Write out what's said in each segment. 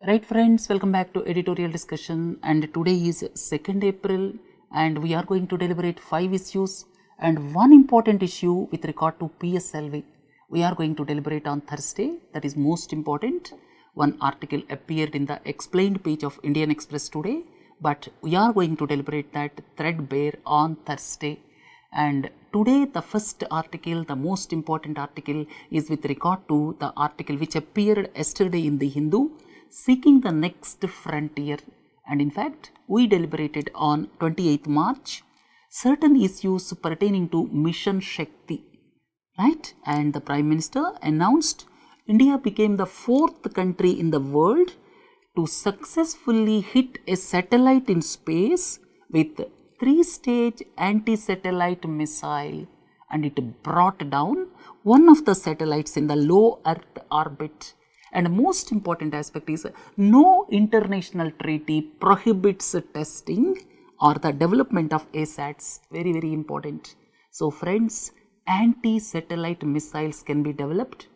Right friends, welcome back to editorial discussion, and today is 2nd April and we are going to deliberate 5 issues and one important issue with regard to PSLV. We are going to deliberate on Thursday, that is most important. One article appeared in the explained page of Indian Express today, but we are going to deliberate that threadbare on Thursday. And today the first article, the most important article, is with regard to the article which appeared yesterday in the Hindu, seeking the next frontier. And in fact, we deliberated on 28th March certain issues pertaining to Mission SHAKT, right? And the Prime Minister announced India became the 4th country in the world to successfully hit a satellite in space with 3-stage anti-satellite missile, and it brought down one of the satellites in the low Earth orbit. And most important aspect is no international treaty prohibits testing or the development of ASATs. Very, very important. So friends, anti-satellite missiles can be developed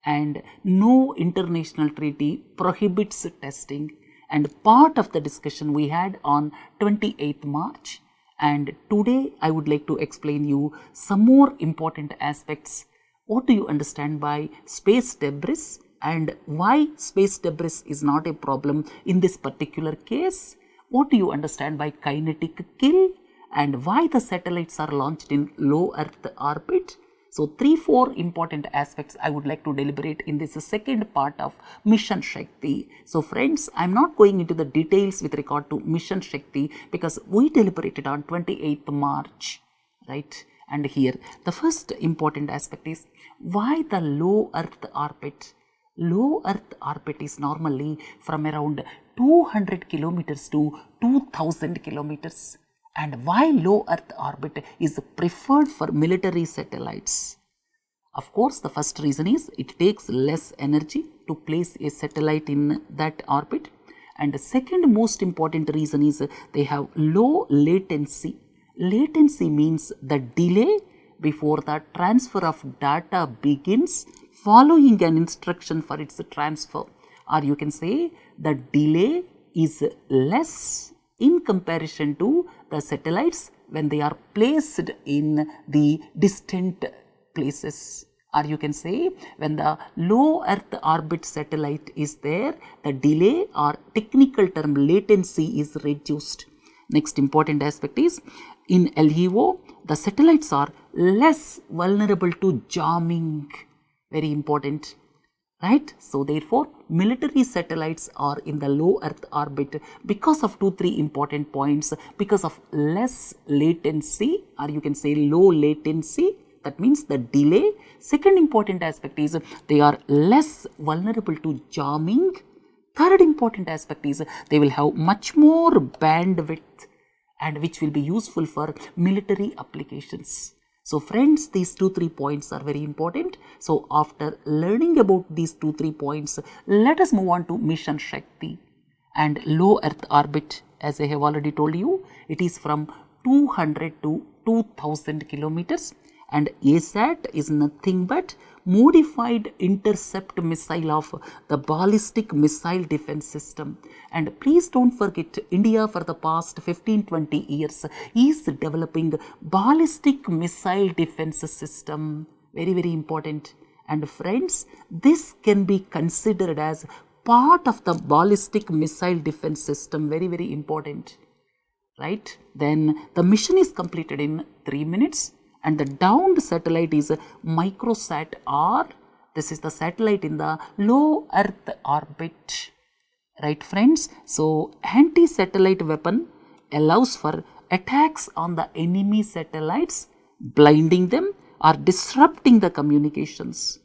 and no international treaty prohibits testing. And part of the discussion we had on 28th March. And today I would like to explain you some more important aspects. What do you understand by space debris and why space debris is not a problem in this particular case? What do you understand by kinetic kill and why the satellites are launched in low Earth orbit? So 3-4 important aspects I would like to deliberate in this second part of Mission SHAKT. So friends, I am not going into the details with regard to Mission SHAKT because we deliberated on 28th March, right? And here the first important aspect is why the low Earth orbit. Low Earth orbit is normally from around 200 kilometers to 2000 kilometers. And why low Earth orbit is preferred for military satellites? Of course, the first reason is it takes less energy to place a satellite in that orbit. And the second most important reason is they have low latency. Latency means the delay before the transfer of data begins following an instruction for its transfer, or you can say the delay is less in comparison to the satellites when they are placed in the distant places, or you can say when the low Earth orbit satellite is there, the delay or technical term latency is reduced. Next important aspect is in LEO the satellites are less vulnerable to jamming. Very important, right? So therefore military satellites are in the low Earth orbit because of 2-3 important points, because of less latency, or you can say low latency, that means the delay. Second important aspect is they are less vulnerable to jamming. Third important aspect is they will have much more bandwidth and which will be useful for military applications. So friends, these 2-3 points are very important. So after learning about these 2-3 points, let us move on to Mission SHAKT. And low Earth orbit, as I have already told you, it is from 200 to 2000 kilometers, and ASAT is nothing but modified intercept missile of the ballistic missile defense system. And please don't forget, India for the past 15-20 years is developing ballistic missile defense system. Very, very important. And friends, this can be considered as part of the ballistic missile defense system. Very, very important, right? Then the mission is completed in 3 minutes. And the downed satellite is a microsat R. This is the satellite in the low Earth orbit, right friends? So anti-satellite weapon allows for attacks on the enemy satellites, blinding them or disrupting the communications,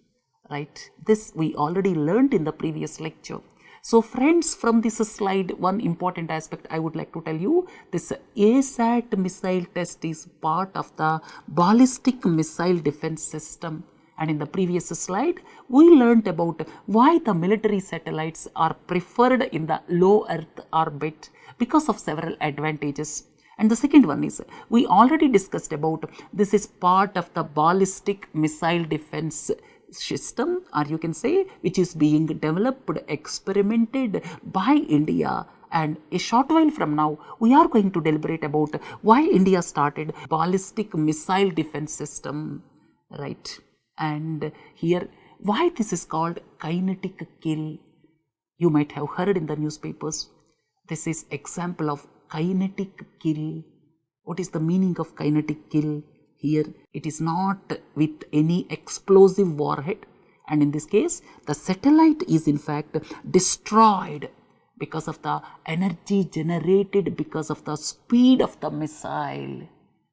right? This we already learned in the previous lecture. So friends, from this slide, one important aspect I would like to tell you, this ASAT missile test is part of the ballistic missile defense system. And in the previous slide, we learnt about why the military satellites are preferred in the low Earth orbit because of several advantages. And the second one is, we already discussed about this is part of the ballistic missile defense system, or you can say which is being developed, experimented by India. And a short while from now, we are going to deliberate about why India started ballistic missile defense system, right? And here, why this is called kinetic kill. You might have heard in the newspapers. This is example of kinetic kill. What is the meaning of kinetic kill? Here, it is not with any explosive warhead, and in this case, the satellite is in fact destroyed because of the energy generated because of the speed of the missile.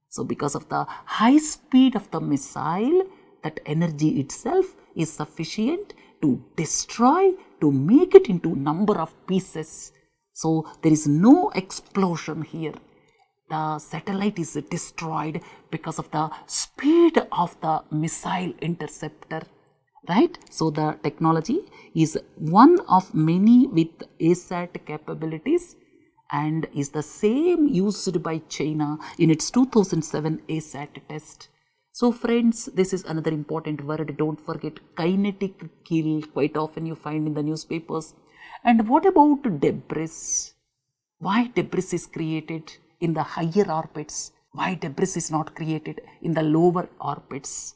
So, because of the high speed of the missile, that energy itself is sufficient to destroy, to make it into number of pieces. So, there is no explosion here. The satellite is destroyed because of the speed of the missile interceptor, right? So, the technology is one of many with ASAT capabilities and is the same used by China in its 2007 ASAT test. So, friends, this is another important word. Don't forget, kinetic kill. Quite often you find in the newspapers. And what about debris? Why debris is created in the higher orbits? Why debris is not created in the lower orbits?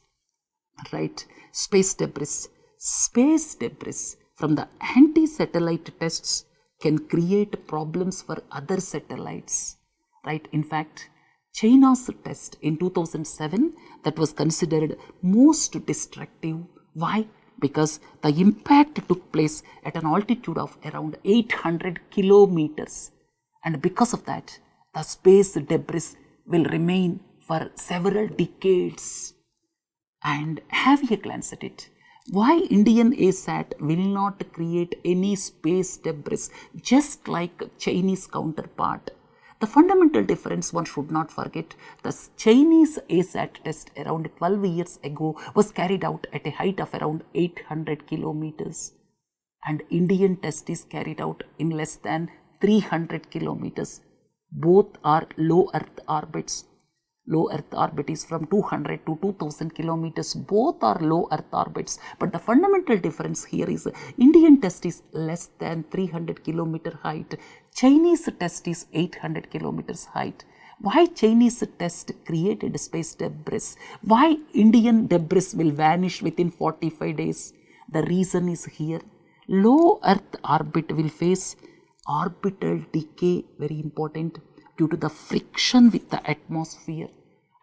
Right? Space debris. Space debris from the anti-satellite tests can create problems for other satellites. Right? In fact, China's test in 2007 that was considered most destructive. Why? Because the impact took place at an altitude of around 800 kilometers. And because of that, the space debris will remain for several decades. And have a glance at it. Why Indian ASAT will not create any space debris just like Chinese counterpart? The fundamental difference one should not forget, the Chinese ASAT test around 12 years ago was carried out at a height of around 800 kilometers. And Indian test is carried out in less than 300 kilometers. Both are low Earth orbits. Low Earth orbit is from 200 to 2000 kilometers. Both are low Earth orbits. But the fundamental difference here is Indian test is less than 300 kilometer height. Chinese test is 800 kilometers height. Why Chinese test created space debris? Why Indian debris will vanish within 45 days? The reason is here. Low Earth orbit will face orbital decay, very important, due to the friction with the atmosphere,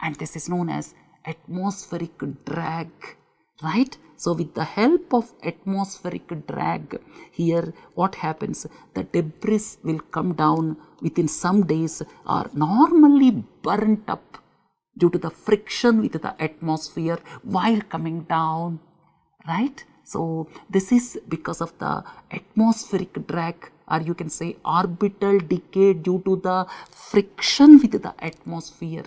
and this is known as atmospheric drag, right? So, with the help of atmospheric drag, here what happens, the debris will come down within some days or normally burnt up due to the friction with the atmosphere while coming down, right? So, this is because of the atmospheric drag, or you can say orbital decay due to the friction with the atmosphere.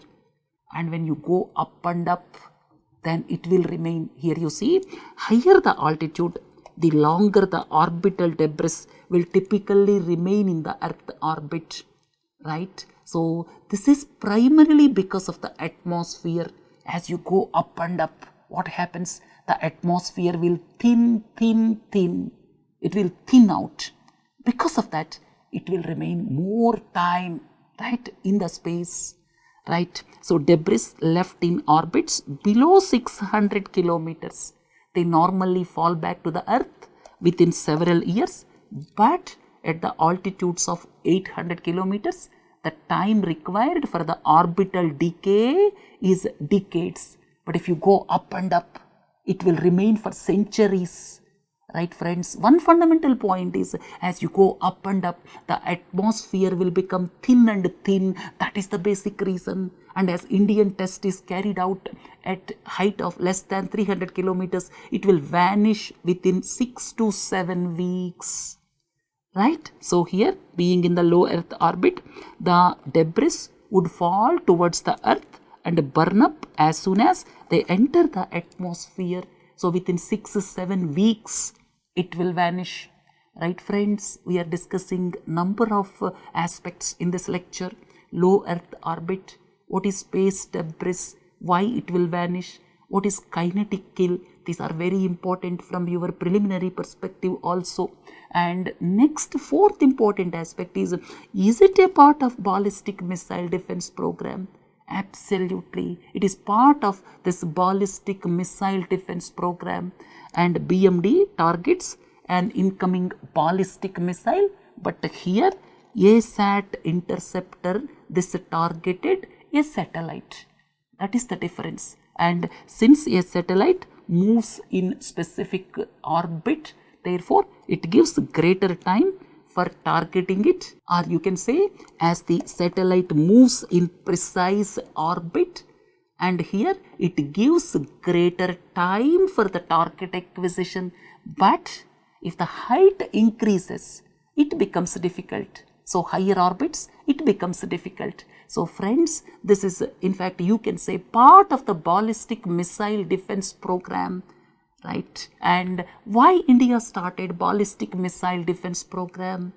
And when you go up and up, then it will remain. Here you see, higher the altitude, the longer the orbital debris will typically remain in the Earth orbit, right? So, this is primarily because of the atmosphere. As you go up and up, what happens? The atmosphere will thin. It will thin out. Because of that, it will remain more time, right, in the space, right? So, debris left in orbits below 600 kilometers, they normally fall back to the Earth within several years, but at the altitudes of 800 kilometers, the time required for the orbital decay is decades. But if you go up and up, it will remain for centuries. Right, friends? One fundamental point is, as you go up and up, the atmosphere will become thin and thin. That is the basic reason. And as Indian test is carried out at height of less than 300 kilometers, it will vanish within 6 to 7 weeks. Right? So, here, being in the low Earth orbit, the debris would fall towards the Earth and burn up as soon as they enter the atmosphere. So, within 6 to 7 weeks, it will vanish. Right, friends? We are discussing number of aspects in this lecture. Low Earth orbit, what is space debris, why it will vanish, what is kinetic kill, These are very important from your preliminary perspective also. And next, fourth important aspect is it a part of ballistic missile defense program? Absolutely. It is part of this ballistic missile defense program, and BMD targets an incoming ballistic missile, but here ASAT interceptor, this targeted a satellite. That is the difference. And since a satellite moves in specific orbit, therefore it gives greater time for targeting it, or you can say as the satellite moves in precise orbit, and here it gives greater time for the target acquisition. But if the height increases, it becomes difficult. So higher orbits, it becomes difficult. So friends, this is in fact you can say part of the ballistic missile defense program, right? And why India started ballistic missile defense program?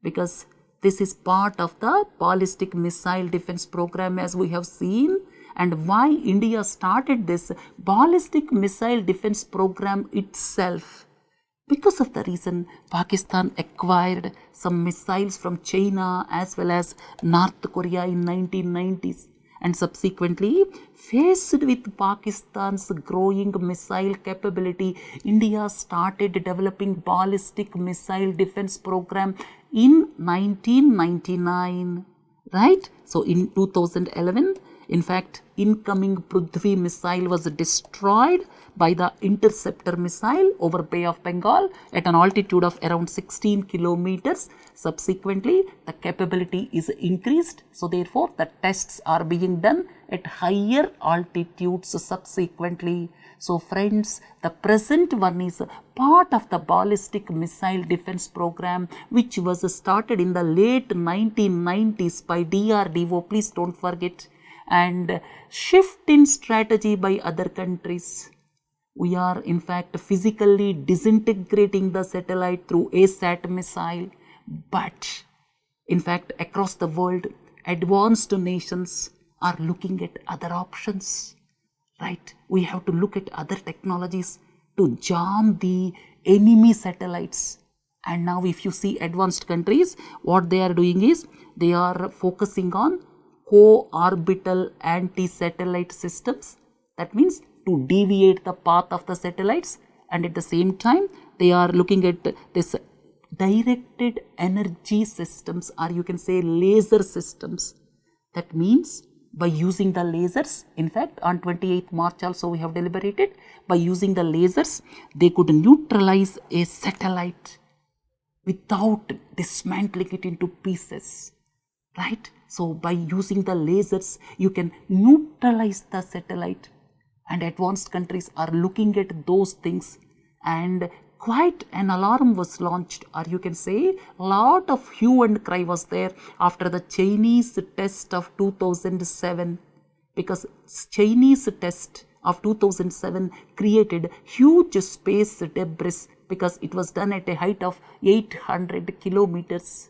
Because this is part of the ballistic missile defense program, as we have seen. And why India started this ballistic missile defense program itself? Because of the reason Pakistan acquired some missiles from China as well as North Korea in 1990s, and subsequently faced with Pakistan's growing missile capability, India started developing ballistic missile defense program in 1999, right? So in 2011, in fact, incoming Prithvi missile was destroyed by the interceptor missile over Bay of Bengal at an altitude of around 16 kilometers. Subsequently, the capability is increased. So therefore, the tests are being done at higher altitudes subsequently. So friends, the present one is part of the ballistic missile defense program, which was started in the late 1990s by DRDO. Please don't forget. And shift in strategy by other countries. We are in fact physically disintegrating the satellite through ASAT missile, but in fact across the world advanced nations are looking at other options, right? We have to look at other technologies to jam the enemy satellites. And now if you see advanced countries, what they are doing is they are focusing on co-orbital anti-satellite systems. That means to deviate the path of the satellites, and at the same time they are looking at this directed energy systems, or you can say laser systems. That means by using the lasers, in fact on 28th March also we have deliberated, by using the lasers they could neutralize a satellite without dismantling it into pieces, right? So by using the lasers you can neutralize the satellite, and advanced countries are looking at those things, and quite an alarm was launched, or you can say a lot of hue and cry was there after the Chinese test of 2007, because Chinese test of 2007 created huge space debris because it was done at a height of 800 kilometers,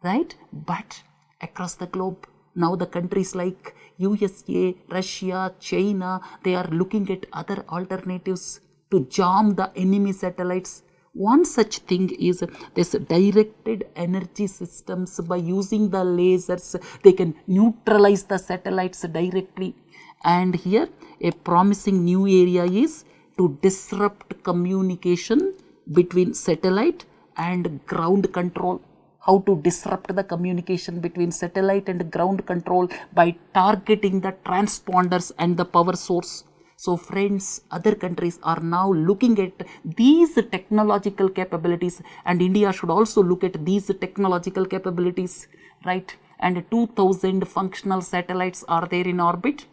right? But across the globe, now the countries like USA, Russia, China, they are looking at other alternatives to jam the enemy satellites. One such thing is this directed energy systems. By using the lasers, they can neutralize the satellites directly. And here a promising new area is to disrupt communication between satellite and ground control. How to disrupt the communication between satellite and ground control by targeting the transponders and the power source. So friends, other countries are now looking at these technological capabilities, and India should also look at these technological capabilities, right? And 2000 functional satellites are there in orbit.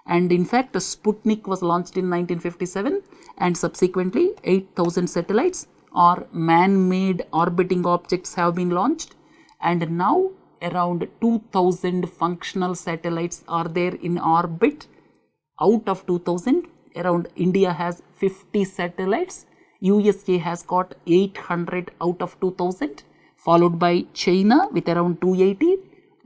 And in fact, Sputnik was launched in 1957, and subsequently 8,000 satellites or man-made orbiting objects have been launched, and now around 2000 functional satellites are there in orbit. Out of 2000, around India has 50 satellites, USA has got 800 out of 2000, followed by China with around 280,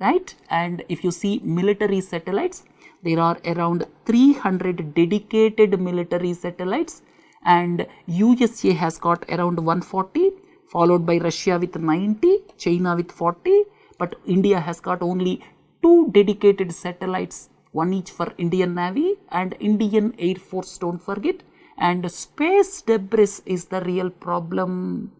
right? And if you see military satellites, there are around 300 dedicated military satellites, and USA has got around 140, followed by Russia with 90, China with 40, but India has got only 2 dedicated satellites, one each for Indian Navy and Indian Air Force, don't forget. And space debris is the real problem,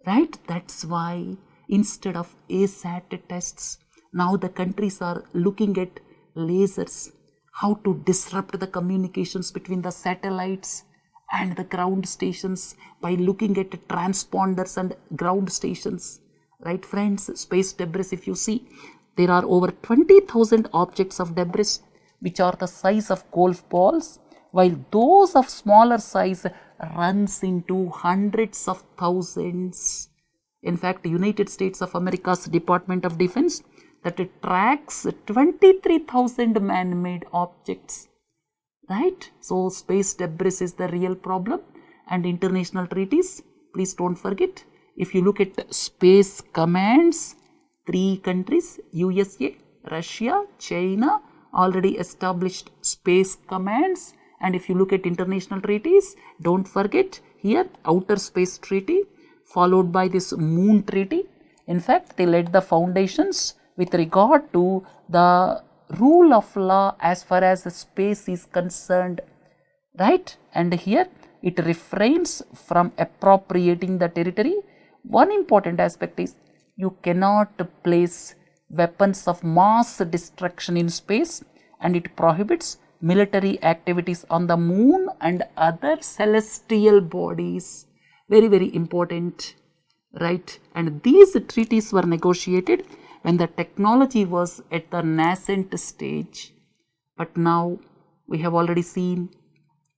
right? That's why instead of ASAT tests, now the countries are looking at lasers, how to disrupt the communications between the satellites and the ground stations by looking at transponders and ground stations, right friends? Space debris, if you see, there are over 20,000 objects of debris which are the size of golf balls, while those of smaller size runs into hundreds of thousands. In fact, United States of America's Department of Defense that it tracks 23,000 man-made objects, right? So space debris is the real problem. And international treaties, please don't forget, if you look at space commands, 3 countries, USA, Russia, China, already established space commands. And if you look at international treaties, don't forget here outer space treaty followed by this moon treaty. In fact, they laid the foundations with regard to the rule of law as far as the space is concerned, right? And here it refrains from appropriating the territory. One important aspect is you cannot place weapons of mass destruction in space, and it prohibits military activities on the moon and other celestial bodies. Very, very important, right? And these treaties were negotiated when the technology was at the nascent stage. But now we have already seen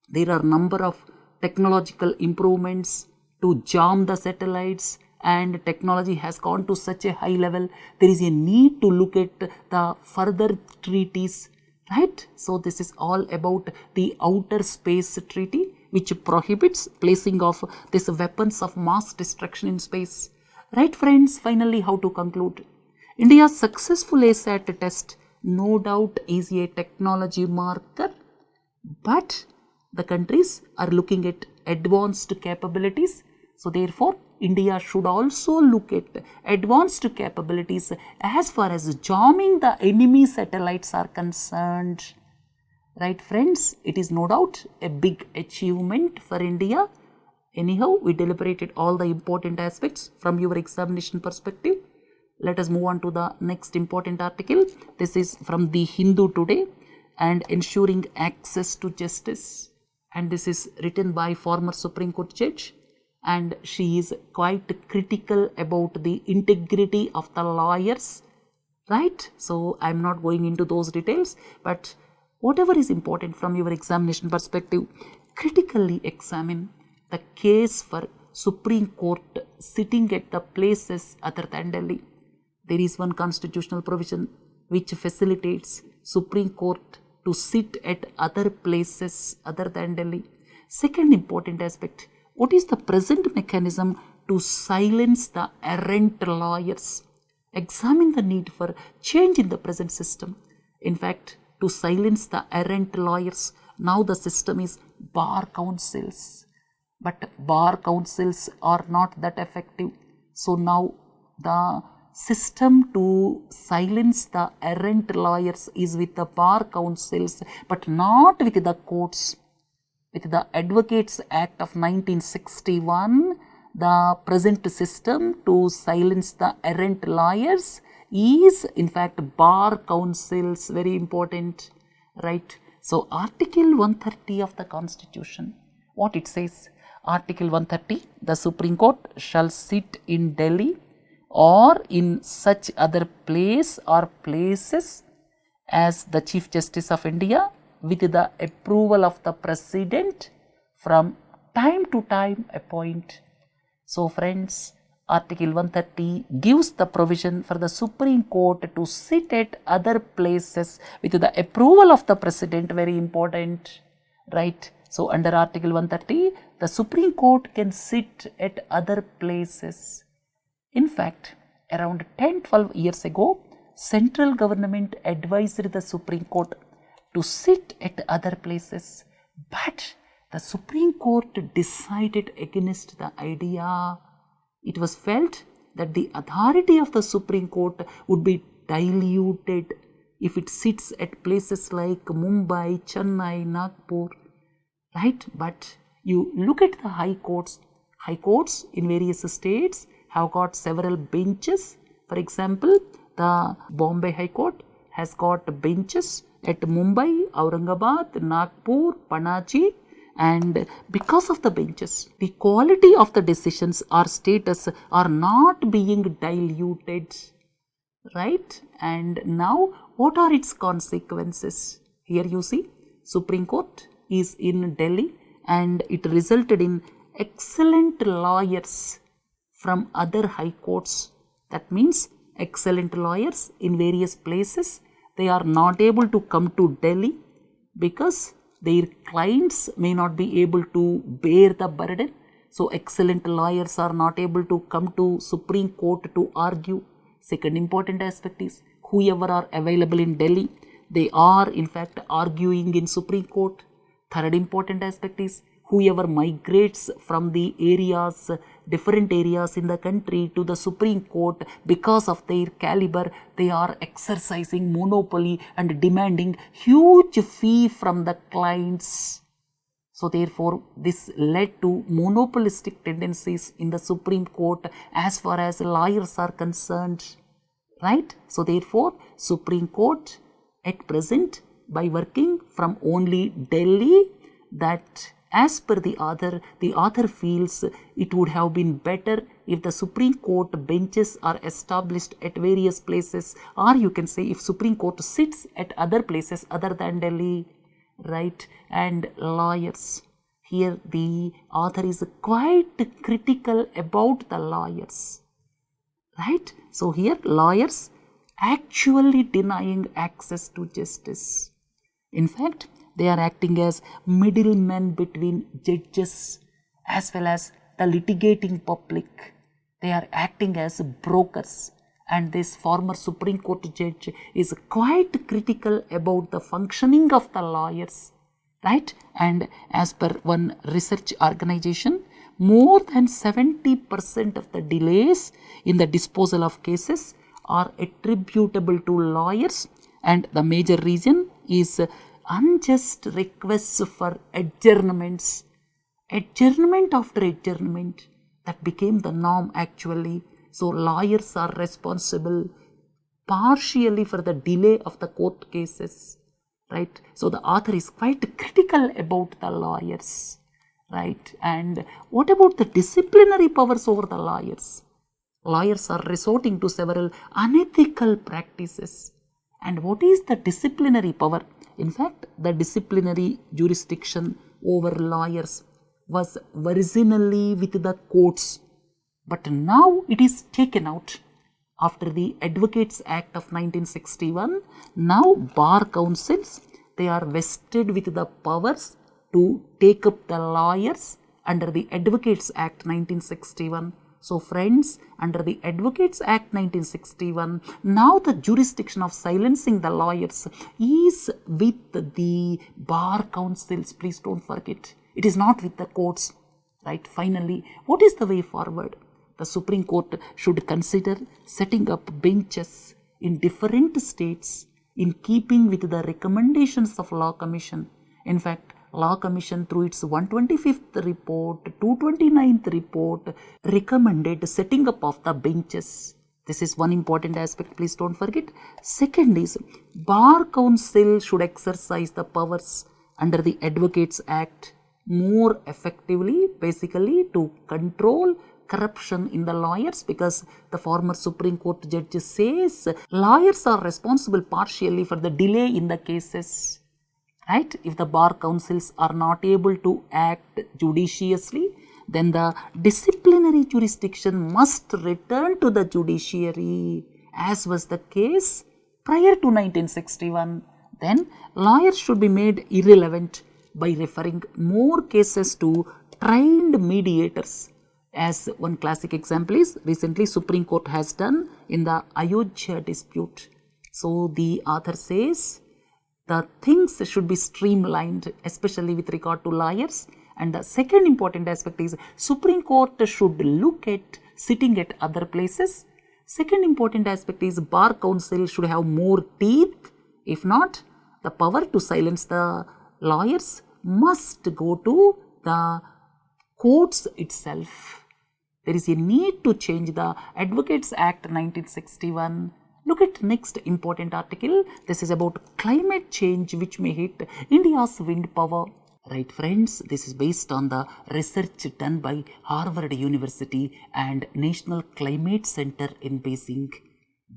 there are number of technological improvements to jam the satellites, and technology has gone to such a high level. There is a need to look at the further treaties, right? So this is all about the outer space treaty, which prohibits placing of these weapons of mass destruction in space. Right friends, finally how to conclude? India's successful ASAT test no doubt is a technology marker, but the countries are looking at advanced capabilities. So therefore, India should also look at advanced capabilities as far as jamming the enemy satellites are concerned. Right friends, it is no doubt a big achievement for India. Anyhow, we deliberated all the important aspects from your examination perspective. Let us move on to the next important article. This is from the Hindu today, and ensuring access to justice. And this is written by former Supreme Court judge, and she is quite critical about the integrity of the lawyers, right? So I am not going into those details, but whatever is important from your examination perspective, critically examine the case for Supreme Court sitting at the places other than Delhi. There is one constitutional provision which facilitates Supreme Court to sit at other places other than Delhi. Second important aspect, what is the present mechanism to silence the errant lawyers? Examine the need for change in the present system. In fact, to silence the errant lawyers, now the system is bar councils. But bar councils are not that effective. So now the system to silence the errant lawyers is with the bar councils, but not with the courts. With the Advocates Act of 1961, the present system to silence the errant lawyers is in fact bar councils. Very important, right? So Article 130 of the Constitution, what it says? Article 130, the Supreme Court shall sit in Delhi or in such other place or places as the Chief Justice of India with the approval of the President from time to time appoint. So friends, Article 130 gives the provision for the Supreme Court to sit at other places with the approval of the President. Very important, right? So under Article 130, the Supreme Court can sit at other places. In fact, around 10-12 years ago, central government advised the Supreme Court to sit at other places, but the Supreme Court decided against the idea. It was felt that the authority of the Supreme Court would be diluted if it sits at places like Mumbai, Chennai, Nagpur, right? But you look at the high courts in various states have got several benches. For example, the Bombay High Court has got benches at Mumbai, Aurangabad, Nagpur, Panaji, and because of the benches, the quality of the decisions or status are not being diluted, right? And now what are its consequences? Here you see Supreme Court is in Delhi and it resulted in excellent lawyers from other high courts. That means excellent lawyers in various places, they are not able to come to Delhi because their clients may not be able to bear the burden. So excellent lawyers are not able to come to Supreme Court to argue. Second important aspect is whoever are available in Delhi, they are in fact arguing in Supreme Court. Third important aspect is whoever migrates from the areas, different areas in the country to the Supreme Court, because of their caliber, they are exercising monopoly and demanding huge fee from the clients. So therefore, this led to monopolistic tendencies in the Supreme Court as far as lawyers are concerned, right? So therefore, Supreme Court at present, by working from only Delhi, that as per the author feels it would have been better if the Supreme Court benches are established at various places, or you can say if Supreme Court sits at other places other than Delhi, right? And lawyers, here the author is quite critical about the lawyers, right? So here lawyers actually denying access to justice. In fact, they are acting as middlemen between judges as well as the litigating public. They are acting as brokers, and this former Supreme Court judge is quite critical about the functioning of the lawyers, right? And as per one research organization, more than 70% of the delays in the disposal of cases are attributable to lawyers, and the major reason is unjust requests for adjournments. Adjournment after adjournment, that became the norm actually. So lawyers are responsible partially for the delay of the court cases, right? So the author is quite critical about the lawyers, right? And what about the disciplinary powers over the lawyers? Lawyers are resorting to several unethical practices. And what is the disciplinary power? In fact, the disciplinary jurisdiction over lawyers was originally with the courts, but now it is taken out. After the Advocates Act of 1961, now bar councils, they are vested with the powers to take up the lawyers under the Advocates Act 1961. So friends, under the Advocates Act 1961, now the jurisdiction of silencing the lawyers is with the bar councils. Please don't forget, it is not with the courts, right? Finally, what is the way forward? The Supreme Court should consider setting up benches in different states in keeping with the recommendations of Law Commission. In fact, Law Commission through its 125th report, 229th report recommended setting up of the benches. This is one important aspect, please don't forget. Second is, Bar Council should exercise the powers under the Advocates Act more effectively, basically to control corruption in the lawyers, because the former Supreme Court judge says lawyers are responsible partially for the delay in the cases. Right? If the bar councils are not able to act judiciously, then the disciplinary jurisdiction must return to the judiciary, as was the case prior to 1961. Then lawyers should be made irrelevant by referring more cases to trained mediators. As one classic example is, recently Supreme Court has done in the Ayodhya dispute. So the author says, the things should be streamlined, especially with regard to lawyers, And the second important aspect is Supreme Court should look at sitting at other places. Second important aspect is Bar Council should have more teeth. If not, the power to silence the lawyers must go to the courts itself. There is a need to change the Advocates Act 1961. Look at next important article. This is about climate change which may hit India's wind power. Right friends, this is based on the research done by Harvard University and National Climate Center in Beijing.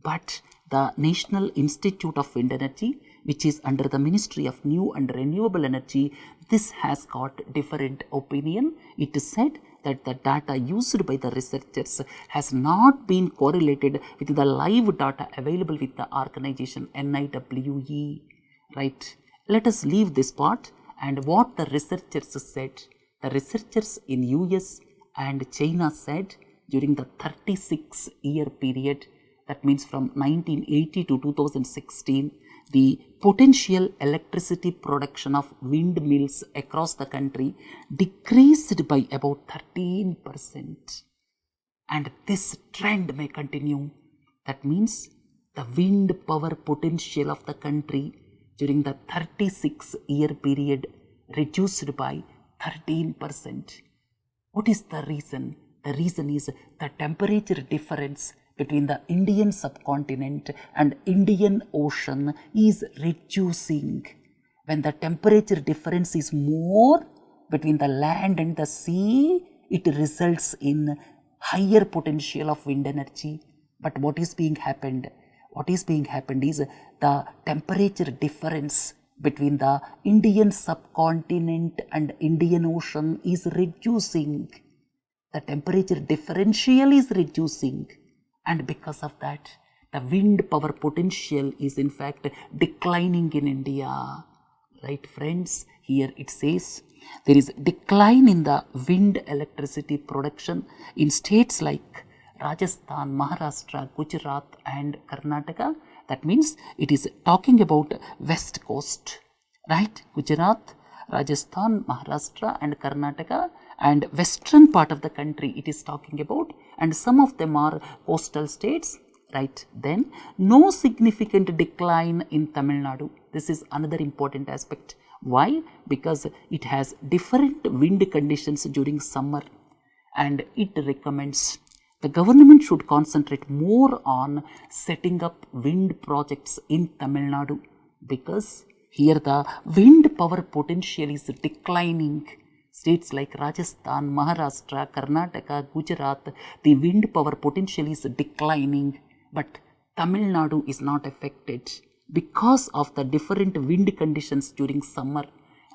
But the National Institute of Wind Energy, which is under the Ministry of New and Renewable Energy, this has got different opinion. It is said that the data used by the researchers has not been correlated with the live data available with the organization NIWE. Right. Let us leave this part and what the researchers said. The researchers in US and China said during the 36-year period, that means from 1980 to 2016, the potential electricity production of windmills across the country decreased by about 13%. And this trend may continue. That means the wind power potential of the country during the 36-year period reduced by 13%. What is the reason? The reason is the temperature difference between the Indian subcontinent and Indian Ocean is reducing. When the temperature difference is more between the land and the sea, it results in higher potential of wind energy. But what is being happened? What is being happened is the temperature difference between the Indian subcontinent and Indian Ocean is reducing. The temperature differential is reducing. And because of that, the wind power potential is in fact declining in India. Right friends, here it says there is decline in the wind electricity production in states like Rajasthan, Maharashtra, Gujarat and Karnataka. That means it is talking about west coast, right? Gujarat, Rajasthan, Maharashtra and Karnataka, and western part of the country it is talking about, and some of them are coastal states, right? Then no significant decline in Tamil Nadu. This is another important aspect. Why? Because it has different wind conditions during summer, and it recommends the government should concentrate more on setting up wind projects in Tamil Nadu, because here the wind power potential is declining. States like Rajasthan, Maharashtra, Karnataka, Gujarat, the wind power potential is declining, but Tamil Nadu is not affected because of the different wind conditions during summer,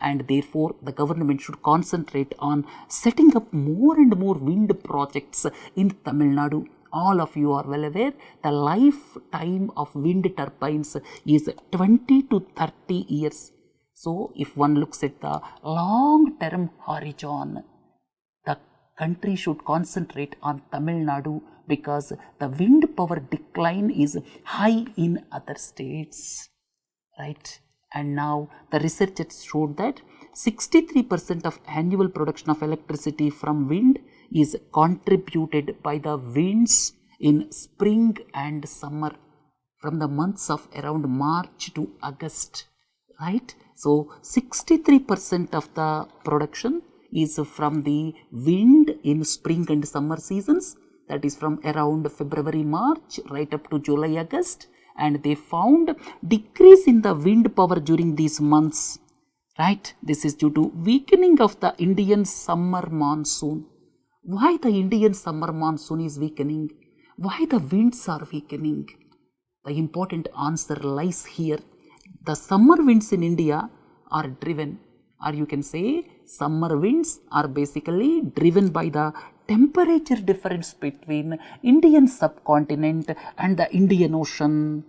and therefore the government should concentrate on setting up more and more wind projects in Tamil Nadu. All of you are well aware the lifetime of wind turbines is 20 to 30 years. So, if one looks at the long-term horizon, the country should concentrate on Tamil Nadu because the wind power decline is high in other states, right? And now the researchers showed that 63% of annual production of electricity from wind is contributed by the winds in spring and summer from the months of around March to August, right? So 63% of the production is from the wind in spring and summer seasons, that is from around February, March right up to July, August, and they found decrease in the wind power during these months, right? This is due to weakening of the Indian summer monsoon. Why the Indian summer monsoon is weakening? Why the winds are weakening? The important answer lies here. The summer winds in India are driven, or you can say summer winds are basically driven by the temperature difference between Indian subcontinent and the Indian Ocean,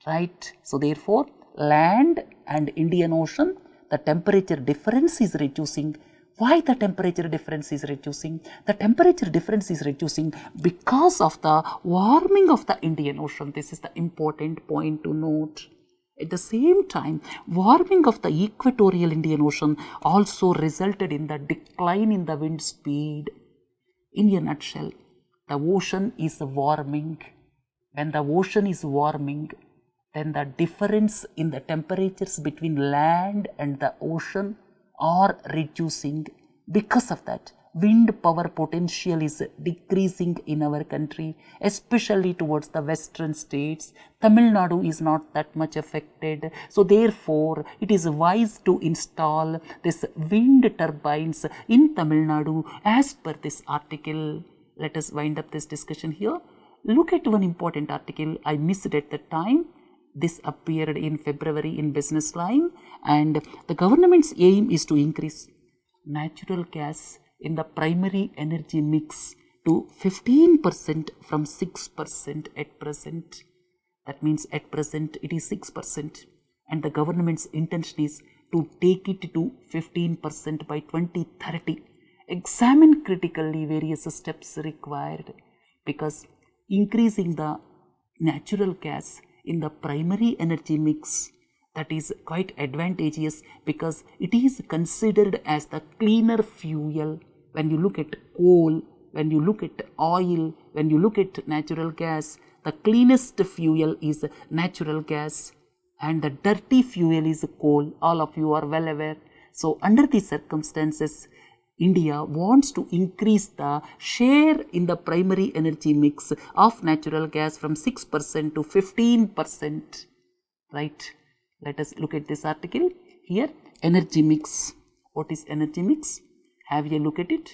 right? So therefore, land and Indian Ocean, the temperature difference is reducing. Why the temperature difference is reducing? The temperature difference is reducing because of the warming of the Indian Ocean. This is the important point to note. At the same time, warming of the equatorial Indian Ocean also resulted in the decline in the wind speed. In a nutshell, the ocean is warming. When the ocean is warming, then the difference in the temperatures between land and the ocean are reducing. Because of that, wind power potential is decreasing in our country, especially towards the western states. Tamil Nadu is not that much affected. So therefore, it is wise to install this wind turbines in Tamil Nadu as per this article. Let us wind up this discussion here. Look at one important article I missed at the time. This appeared in February in Business Line, and the government's aim is to increase natural gas in the primary energy mix to 15% from 6% at present. That means at present it is 6%, and the government's intention is to take it to 15% by 2030. Examine critically various steps required, because increasing the natural gas in the primary energy mix, that is quite advantageous because it is considered as the cleaner fuel. When you look at coal, when you look at oil, when you look at natural gas, the cleanest fuel is natural gas and the dirty fuel is coal. All of you are well aware. So under these circumstances, India wants to increase the share in the primary energy mix of natural gas from 6% to 15%. Right? Let us look at this article. Here, energy mix. What is energy mix? Have a look at it.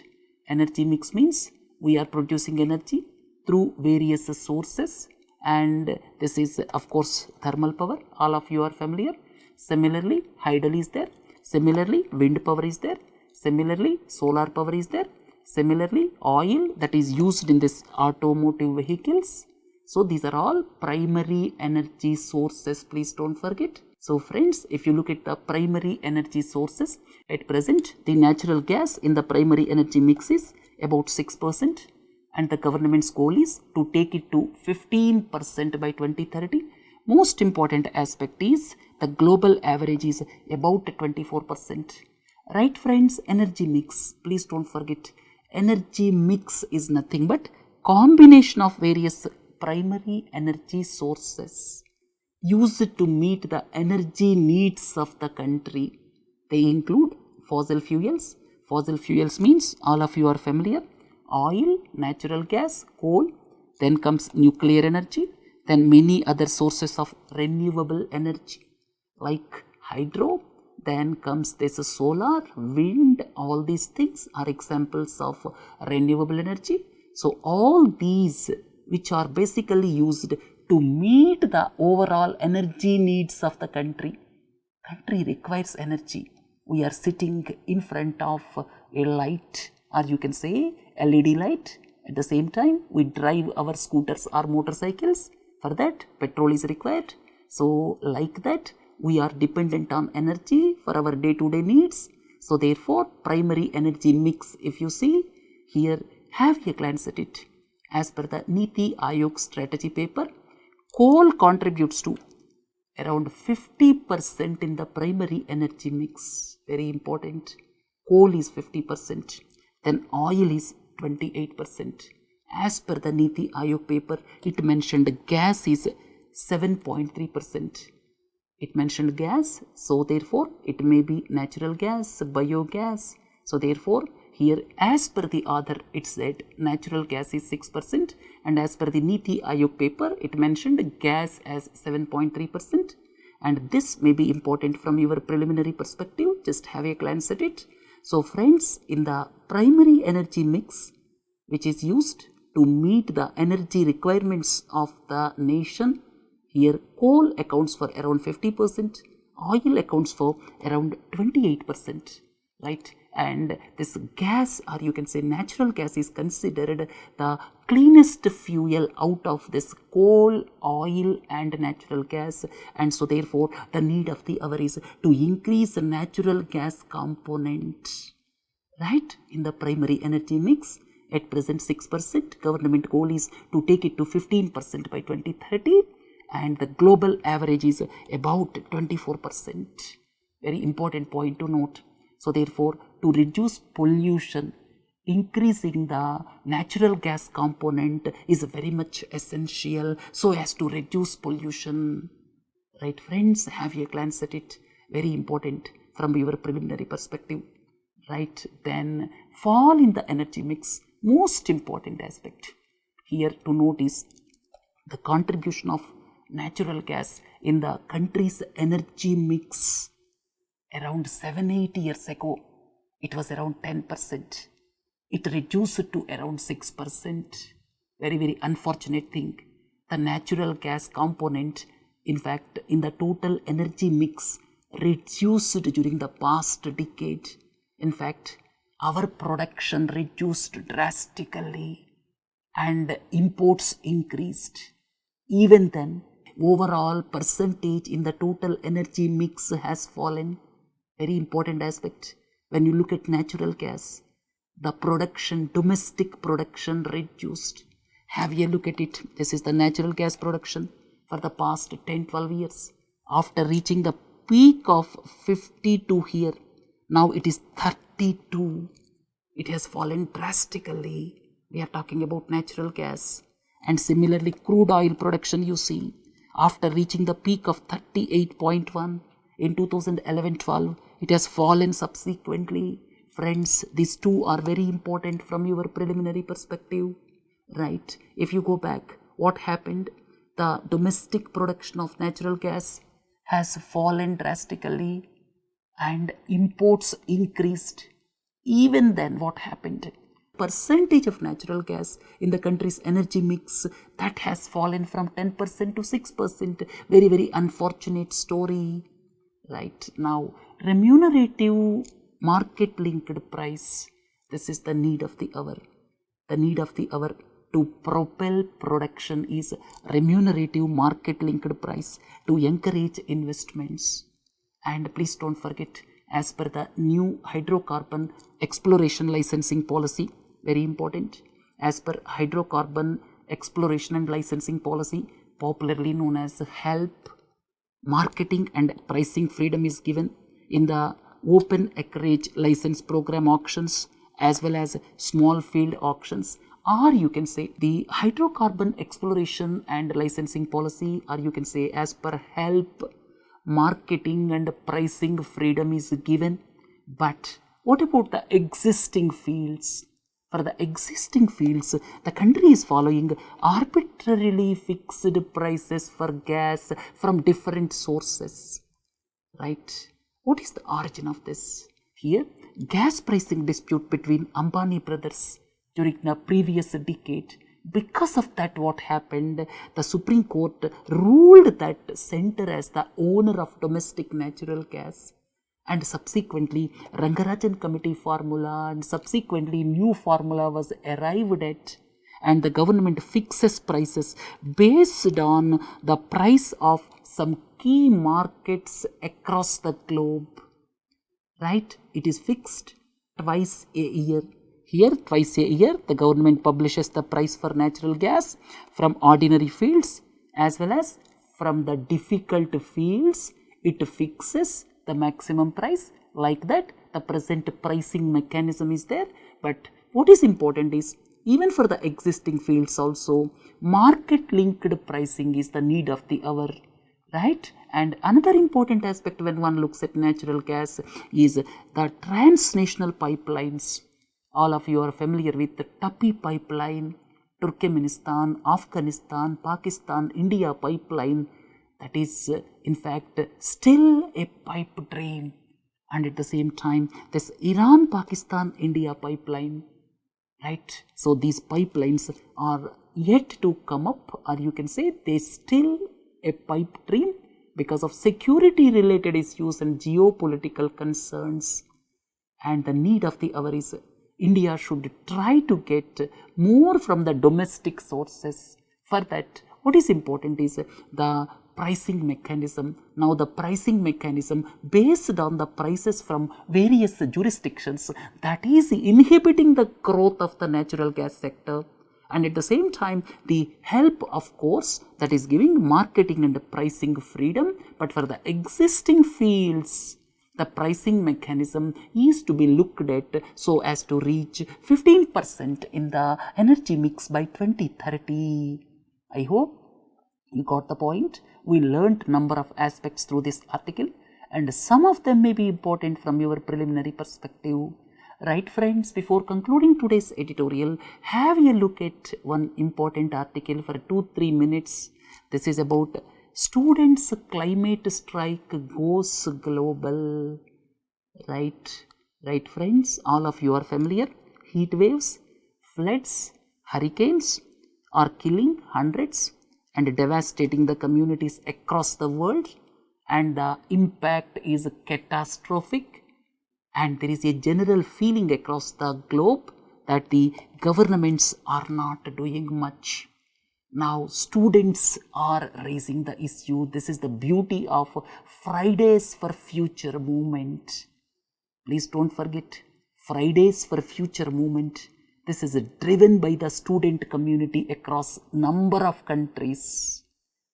Energy mix means we are producing energy through various sources, and this is of course thermal power. All of you are familiar. Similarly, hydel is there. Similarly, wind power is there. Similarly, solar power is there. Similarly, oil that is used in this automotive vehicles. So these are all primary energy sources. Please don't forget. So friends, if you look at the primary energy sources, at present the natural gas in the primary energy mix is about 6%, and the government's goal is to take it to 15% by 2030. Most important aspect is the global average is about 24%. Right friends, energy mix, please don't forget, energy mix is nothing but combination of various primary energy sources used to meet the energy needs of the country. They include fossil fuels. Fossil fuels means all of you are familiar. Oil, natural gas, coal, then comes nuclear energy, then many other sources of renewable energy like hydro. Then comes this solar, wind, all these things are examples of renewable energy. So all these which are basically used to meet the overall energy needs of the country. Country requires energy. We are sitting in front of a light, or you can say LED light. At the same time, we drive our scooters or motorcycles. For that, petrol is required. So like that, we are dependent on energy for our day-to-day needs. So therefore, primary energy mix, if you see here, have a glance at it. As per the Niti Aayog strategy paper, coal contributes to around 50% in the primary energy mix. Very important. Coal is 50%. Then oil is 28%. As per the Niti Aayog paper, it mentioned gas is 7.3%. It mentioned gas, so therefore it may be natural gas, biogas. So therefore here, as per the author, it said natural gas is 6%, and as per the Niti Aayog paper, it mentioned gas as 7.3%. And this may be important from your preliminary perspective. Just have a glance at it. So friends, in the primary energy mix, which is used to meet the energy requirements of the nation, here coal accounts for around 50%, oil accounts for around 28%, right? And this gas, or you can say natural gas, is considered the cleanest fuel out of this coal, oil and natural gas. And so therefore the need of the hour is to increase the natural gas component, right, in the primary energy mix. At present 6%, government goal is to take it to 15% by 2030. and the global average is about 24%. Very important point to note. So therefore, to reduce pollution, increasing the natural gas component is very much essential so as to reduce pollution. Right friends, have you glanced at it? Very important from your preliminary perspective. Right, then fall in the energy mix, most important aspect here to note is the contribution of natural gas in the country's energy mix. Around 7-8 years ago, it was around 10%. It reduced to around 6%. Very, very unfortunate thing. The natural gas component, in fact, in the total energy mix reduced during the past decade. In fact, our production reduced drastically and imports increased. Even then, overall percentage in the total energy mix has fallen. Very important aspect. When you look at natural gas, the production, domestic production reduced. Have you look at it? This is the natural gas production for the past 10-12 years. After reaching the peak of 52 here, now it is 32. It has fallen drastically. We are talking about natural gas. And similarly, crude oil production, you see, after reaching the peak of 38.1 in 2011-12, it has fallen subsequently. Friends, these two are very important from your preliminary perspective, right? If you go back, what happened? The domestic production of natural gas has fallen drastically and imports increased. Even then, what happened? Percentage of natural gas in the country's energy mix, that has fallen from 10% to 6%. Very, very unfortunate story. Right now, remunerative market linked price, this is the need of the hour. The need of the hour to propel production is remunerative market linked price to encourage investments. And please don't forget, as per the new hydrocarbon exploration licensing policy, very important, as per hydrocarbon exploration and licensing policy, popularly known as HELP, marketing and pricing freedom is given in the open acreage license program auctions as well as small field auctions, or you can say the hydrocarbon exploration and licensing policy, or you can say as per HELP, marketing and pricing freedom is given. But what about the existing fields? For the existing fields, the country is following arbitrarily fixed prices for gas from different sources, right? What is the origin of this? Here, gas pricing dispute between Ambani brothers during the previous decade. Because of that, what happened? The Supreme Court ruled that center as the owner of domestic natural gas. And subsequently, Rangarajan committee formula and subsequently new formula was arrived at, and the government fixes prices based on the price of some key markets across the globe, right? It is fixed twice a year. Here, twice a year, the government publishes the price for natural gas from ordinary fields as well as from the difficult fields. It fixes the maximum price. Like that, the present pricing mechanism is there. But what is important is, even for the existing fields also, market linked pricing is the need of the hour, right? And another important aspect when one looks at natural gas is the transnational pipelines. All of you are familiar with the Tapi pipeline, Turkmenistan, Afghanistan, Pakistan, India pipeline. That is, in fact, still a pipe dream. And at the same time, this Iran, Pakistan, India pipeline, right? So these pipelines are yet to come up, or you can say they still a pipe dream because of security related issues and geopolitical concerns. And the need of the hour is India should try to get more from the domestic sources. For that, what is important is the pricing mechanism. Now the pricing mechanism based on the prices from various jurisdictions, that is inhibiting the growth of the natural gas sector. And at the same time, the help, of course, that is giving marketing and pricing freedom, but for the existing fields, the pricing mechanism is to be looked at so as to reach 15% in the energy mix by 2030. I hope you got the point. We learned number of aspects through this article, and some of them may be important from your preliminary perspective. Right, friends, before concluding today's editorial, have a look at one important article for 2-3 minutes. This is about students' climate strike goes global. Right, friends, all of you are familiar. Heat waves, floods, hurricanes are killing hundreds and devastating the communities across the world, and the impact is catastrophic. And there is a general feeling across the globe that the governments are not doing much. Now, students are raising the issue. This is the beauty of Fridays for Future movement. Please don't forget, Fridays for Future movement. This is driven by the student community across number of countries.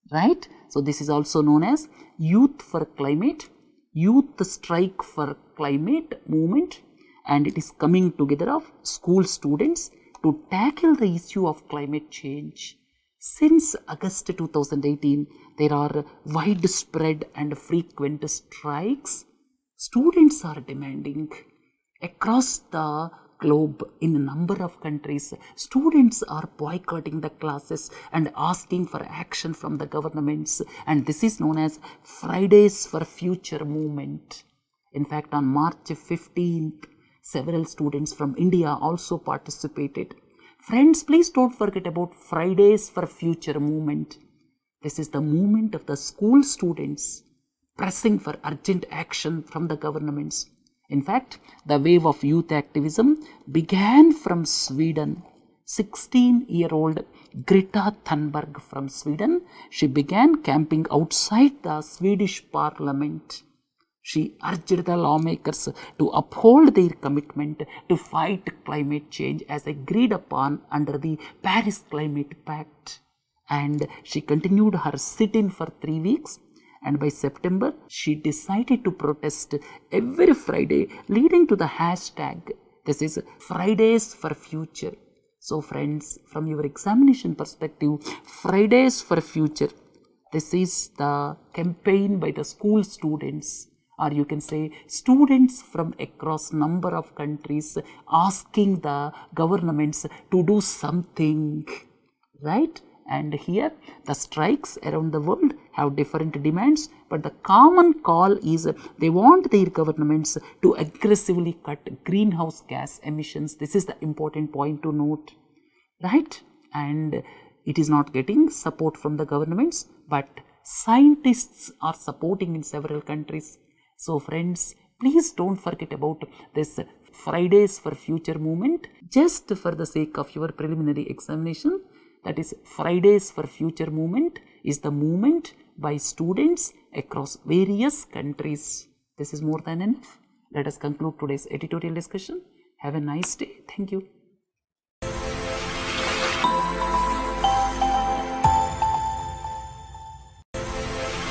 Right? So, this is also known as Youth for Climate, Youth Strike for Climate movement, and it is coming together of school students to tackle the issue of climate change. Since August 2018, there are widespread and frequent strikes. Students are demanding across the globe in a number of countries. Students are boycotting the classes and asking for action from the governments, and this is known as Fridays for Future movement. In fact, on March 15th, several students from India also participated. Friends, please don't forget about Fridays for Future movement. This is the movement of the school students pressing for urgent action from the governments. In fact, the wave of youth activism began from Sweden. 16-year-old Greta Thunberg from Sweden, she began camping outside the Swedish parliament. She urged the lawmakers to uphold their commitment to fight climate change as agreed upon under the Paris Climate Pact. And she continued her sit-in for 3 weeks. And by September, she decided to protest every Friday, leading to the hashtag, this is Fridays for Future. So friends, from your examination perspective, Fridays for Future, this is the campaign by the school students, or you can say students from across number of countries asking the governments to do something, right? And here the strikes around the world have different demands, but the common call is they want their governments to aggressively cut greenhouse gas emissions. This is the important point to note, right? And it is not getting support from the governments, but scientists are supporting in several countries. So friends, please don't forget about this Fridays for Future movement just for the sake of your preliminary examination. That is, Fridays for Future movement is the movement by students across various countries. This is more than enough. Let us conclude today's editorial discussion. Have a nice day. Thank you.